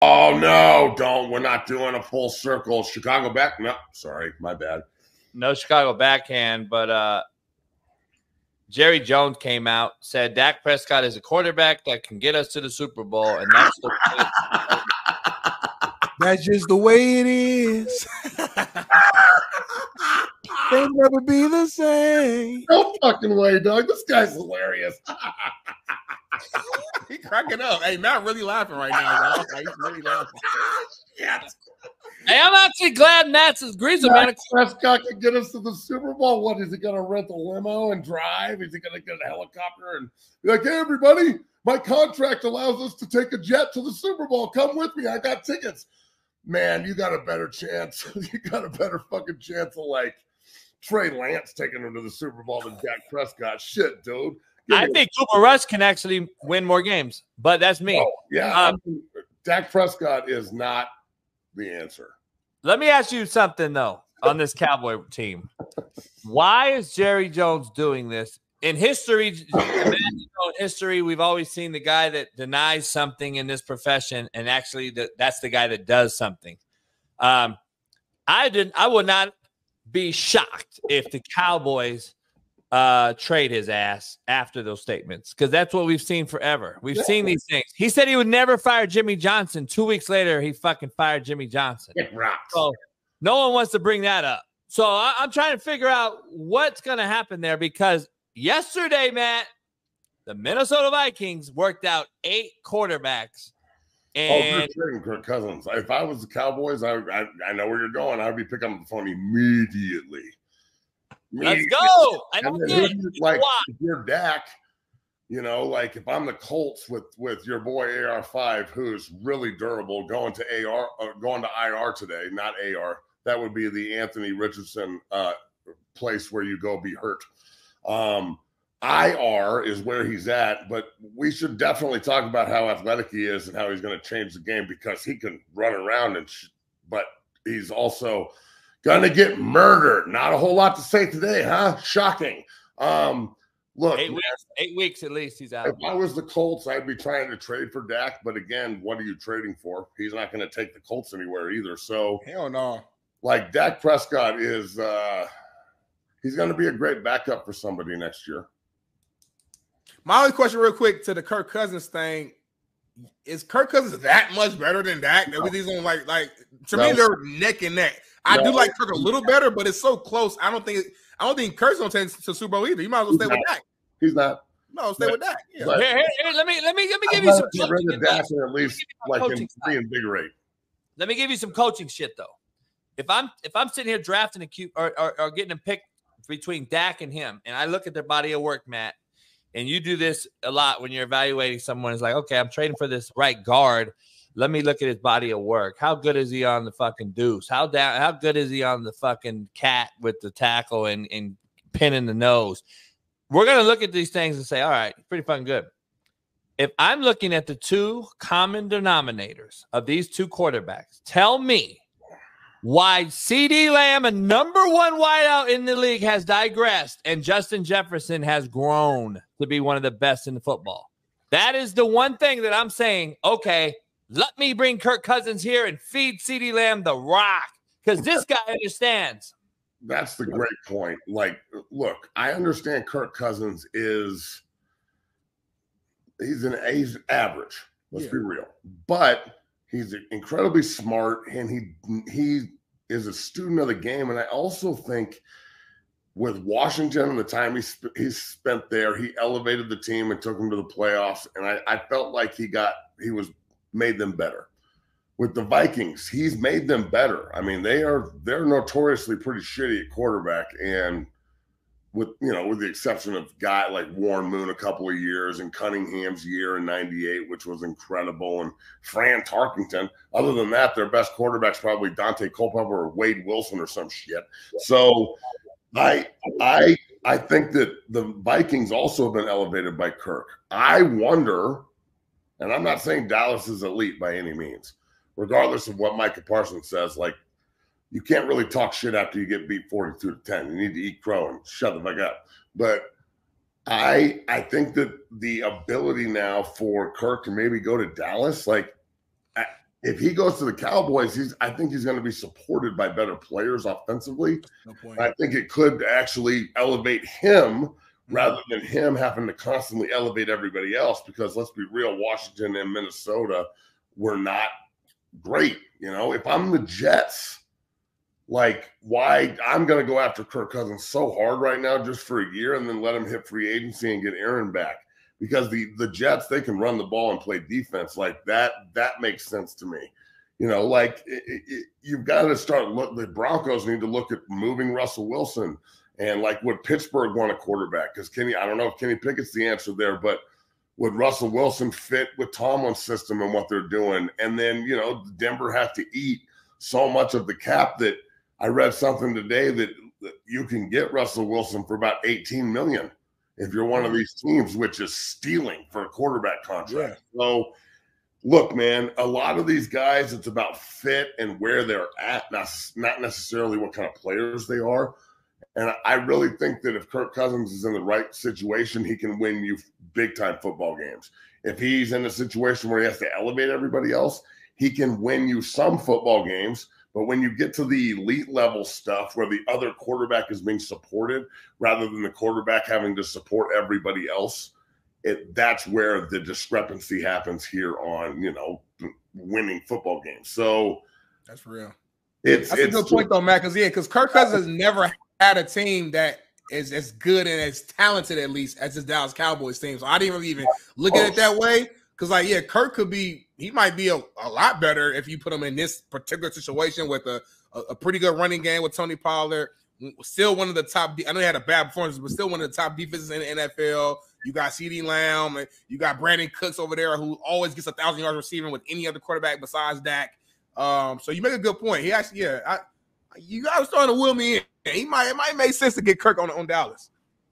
Oh, no, don't. We're not doing a full circle. Chicago back? No, sorry, my bad. No Chicago backhand, but Jerry Jones came out, said Dak Prescott is a quarterback that can get us to the Super Bowl, and that's the way That's just the way it is. They'll never be the same. No fucking way, dog. This guy's hilarious. He cracking up. Hey, Matt really laughing right now, bro. He's really laughing. Yes. Hey, I'm actually glad Matt's agrees with me. Prescott can get us to the Super Bowl. What, is he going to rent a limo and drive? Is he going to get a helicopter and be like, hey, everybody, my contract allows us to take a jet to the Super Bowl. Come with me. I got tickets. Man, you got a better chance. You got a better fucking chance of, like, Trey Lance taking him to the Super Bowl than Dak Prescott. Shit, dude. I think Cooper Rush can actually win more games, but that's me. Oh, yeah. Dak Prescott is not the answer. Let me ask you something, though, on this Cowboy team. Why is Jerry Jones doing this? In history, we've always seen the guy that denies something in this profession, and actually that's the guy that does something. I would not be shocked if the Cowboys trade his ass after those statements, because that's what we've seen forever. We've seen these things. He said he would never fire Jimmy Johnson. 2 weeks later, he fucking fired Jimmy Johnson. It rocks. So no one wants to bring that up. So I'm trying to figure out what's going to happen there, because yesterday, Matt, the Minnesota Vikings worked out 8 quarterbacks. And you're trading Kirk Cousins. If I was the Cowboys, I know where you're going. I'd be picking up the phone immediately. Let's go. I don't get like if you're Dak, you know, like if I'm the Colts with your boy AR5, who's really durable, going to IR today, not AR. That would be the Anthony Richardson place where you go be hurt. IR is where he's at, but we should definitely talk about how athletic he is and how he's going to change the game, because he can run around but he's also going to get murdered. Not a whole lot to say today, huh? Shocking. Look, 8 weeks at least he's out. If I was the Colts, I'd be trying to trade for Dak, but again, what are you trading for? He's not going to take the Colts anywhere either. So hell no. Like Dak Prescott is he's going to be a great backup for somebody next year. My only question real quick to the Kirk Cousins thing, is Kirk Cousins that much better than Dak? That these on like to me they're neck and neck. I do like Kirk a little better, but it's so close. I don't think Kirk's gonna take to Super Bowl either. You might as well stay with Dak. He's not. No, stay with Dak. Yeah. Here, let me give you some coaching advice. At least like reinvigorate. Let me give you some coaching shit though. If I'm sitting here drafting or getting a pick between Dak and him, and I look at their body of work, Matt, and you do this a lot when you're evaluating someone, it's like, okay, I'm trading for this right guard. Let me look at his body of work. How good is he on the fucking deuce? How good is he on the fucking cat with the tackle and pin in the nose? We're going to look at these things and say, all right, pretty fucking good. If I'm looking at the two common denominators of these two quarterbacks, tell me why CeeDee Lamb, a number one wideout in the league, has digressed and Justin Jefferson has grown to be one of the best in the football. That is the one thing that I'm saying, okay, let me bring Kirk Cousins here and feed CeeDee Lamb the rock, because this guy understands. That's the great point. Like, look, I understand Kirk Cousins he's average. Let's be real. But he's incredibly smart, and he is a student of the game. And I also think with Washington and the time he spent there, he elevated the team and took them to the playoffs. And I felt like he made them better. With the Vikings, he's made them better. I mean, they're notoriously pretty shitty at quarterback, and with the exception of guy like Warren Moon a couple of years and Cunningham's year in '98, which was incredible, and Fran Tarkenton. Other than that, their best quarterback's probably Dante Culpepper or Wade Wilson or some shit. So I think that the Vikings also have been elevated by Kirk. I wonder, and I'm not saying Dallas is elite by any means, regardless of what Micah Parsons says, like, you can't really talk shit after you get beat 42-10. You need to eat crow and shut the fuck up. But I think that the ability now for Kirk to maybe go to Dallas, like, if he goes to the Cowboys, I think he's going to be supported by better players offensively. No point. I think it could actually elevate him rather than him having to constantly elevate everybody else, because let's be real, Washington and Minnesota were not great. You know, if I'm the Jets, like, why I'm going to go after Kirk Cousins so hard right now just for a year and then let him hit free agency and get Aaron back, because the Jets, they can run the ball and play defense like that. That makes sense to me. You know, like you've got to start the Broncos need to look at moving Russell Wilson. And like, would Pittsburgh want a quarterback? Because I don't know if Kenny Pickett's the answer there, but would Russell Wilson fit with Tomlin's system and what they're doing? And then, you know, Denver have to eat so much of the cap that I read something today that you can get Russell Wilson for about $18 million if you're one of these teams, which is stealing for a quarterback contract. Yeah. So, look, man, a lot of these guys, it's about fit and where they're at, not necessarily what kind of players they are. And I really think that if Kirk Cousins is in the right situation, he can win you big-time football games. If he's in a situation where he has to elevate everybody else, he can win you some football games. But when you get to the elite level stuff where the other quarterback is being supported rather than the quarterback having to support everybody else, that's where the discrepancy happens here on, you know, winning football games. So that's real. That's a good point, though, Matt, because Kirk Cousins never had a team that is as good and as talented, at least, as this Dallas Cowboys team. So I didn't even look at it that way. Because, like, yeah, Kirk he might be a lot better if you put him in this particular situation with a pretty good running game with Tony Pollard. Still one of the top, I know he had a bad performance, but still one of the top defenses in the NFL. You got CeeDee Lamb, and you got Brandon Cooks over there, who always gets 1,000 yards receiving with any other quarterback besides Dak. So you make a good point. He actually, you guys starting to wheel me in. It might make sense to get Kirk on Dallas.